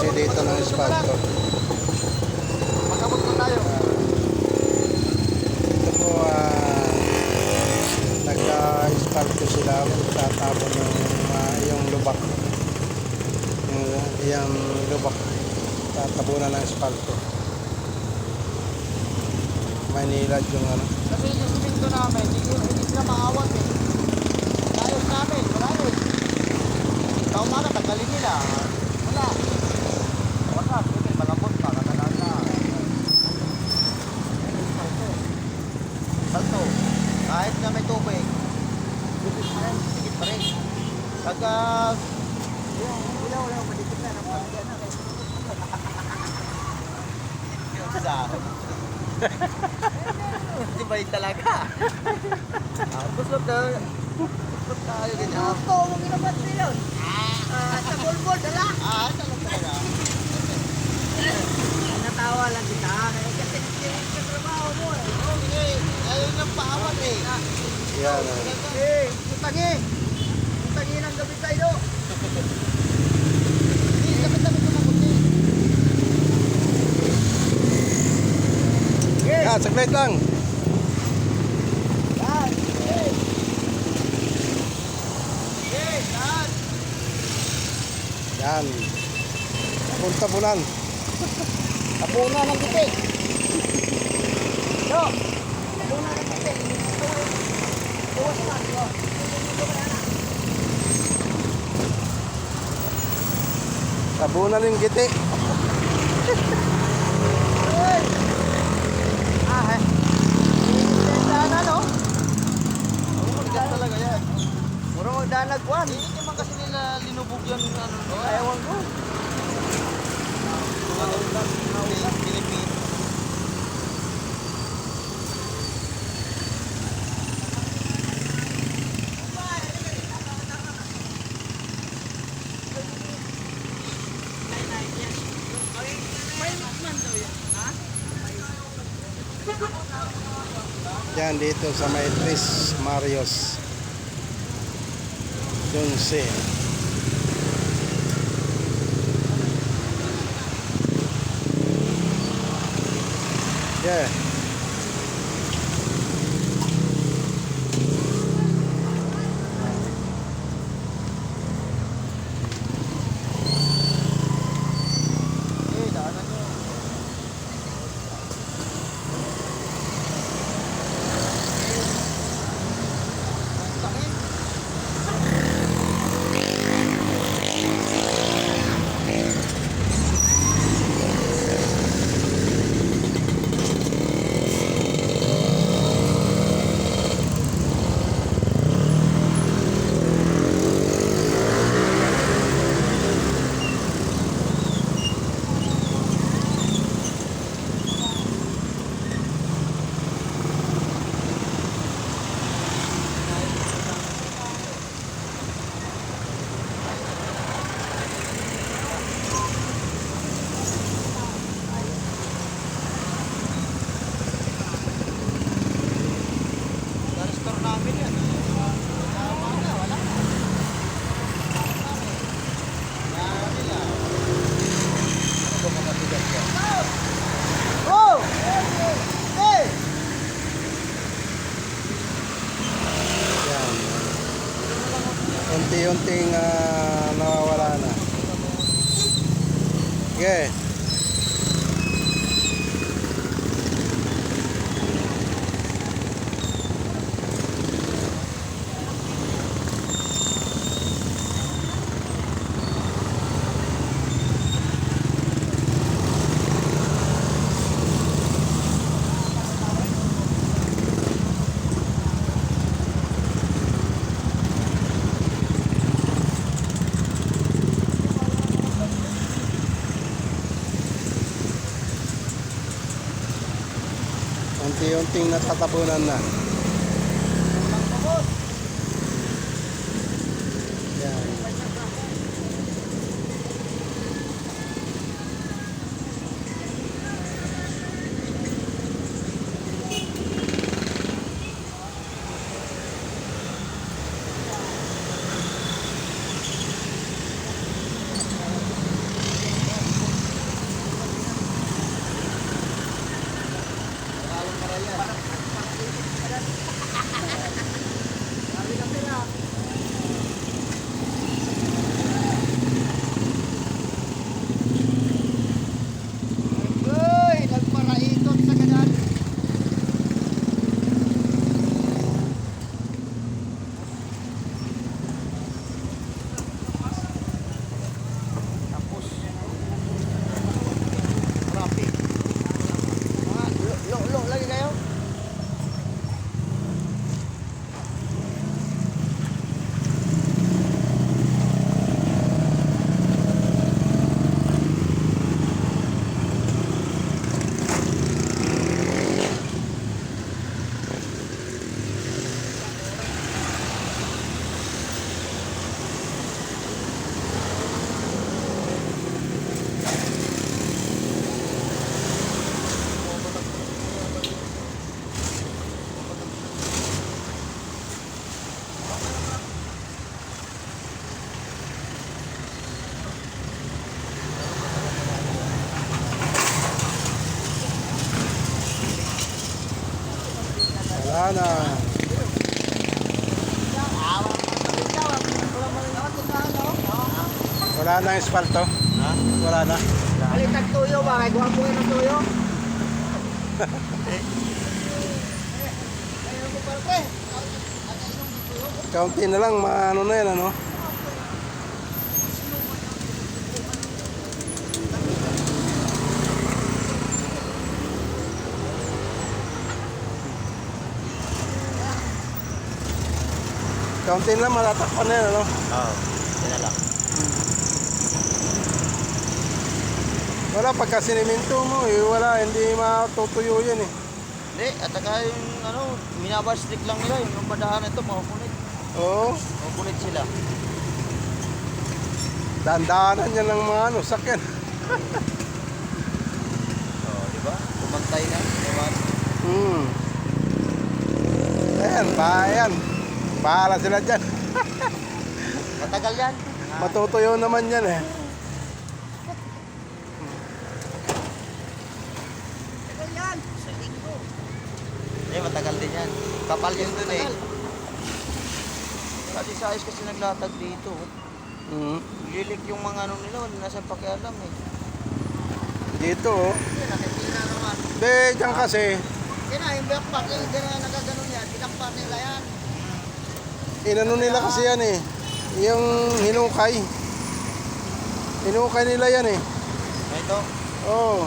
kasi dito ng espalto. Magkabot po tayo. Ito po, nagka-espalto sila, tatapon yung lubak. Yung lubak, tatabunan ng espalto. Manila yung ano. Kasi yung siminto namin, hindi sila maawat eh. Ayos namin, wala eh. Sa umaga, tanggalin nila. Wala. Wala, sige, malambot pa, katalaan na. Salto. Kahit na may tubig, sikit pa rin. Pagka... Wala, madikit na ng pagyan na. Di ba yun talaga? Gusto tayo ganyan. Gusto mo ginabat na yun. Sa bulbol, dala. Sa lang talaga. Natawa lang kita. Kasi sa trabaho mo eh. Okay, ayaw niyang paawat eh. Yan. Putangi. Putangi ng gabi tayo. Hindi, dapat ko ng puti. Yan, saglit lang. Yan. Okay, yan. Yan. Tabunan. Abuna ng puti. Yo. Abuna ng puti. Buwas na. Tabunan yung giti. Sana no? Maganda talaga yan. Muro magdanagwan. Hindi naman kasi nila linubog yung ano. Ewan ko. Philippines. Yan dito sa may Tres Marios. Dunse. Yeah. Daanan nyo. Restore namin yan. Tama na, wala na. Yan nila. Ito mga bigat yan. Oh! Hey! Yan. Unti-unting nawawala na. Okay. Unti-unting natatabunan na. Yan. Wala na espalto. Ha? Wala na. Baliktad tuyo ba? Kaya guwapo yun ang tuyo. Ayun mo pala pre. Kaunti na lang, maano na yan, ano? Kaunti na lang, matatakpan na yan, ano? Oo. Yan na lang. Wala, pagka siniminto mo, wala, hindi matutuyo yan eh. Hindi, at saka yung ano, minabastik lang nila. Yung padahan ito, makukulit. Oo, Makukulit sila. daan-daanan yan ng mga ano, sakyan. Oo, di ba? Kumantay na. Diba? Ayan, bayan. Bahala sila dyan. Matagal yan. Matutuyo naman yan eh. Tagal yan. Sa linggo. Eh, matagal din yan. Kapal yun dun eh. Kasi sa ayos kasi naglatag dito. Lilik yung mga ano nila, wala nasa pakialam eh. Dito oh. Yan, nakikita naman. Hindi, dyan kasi, Yan na, yung backpack, yung gano'n nagaganon yan. Pinakpak nila yan. inano nila kasi yan eh. Yung hinukay. Hinukay nila yan eh. Ito, Oo.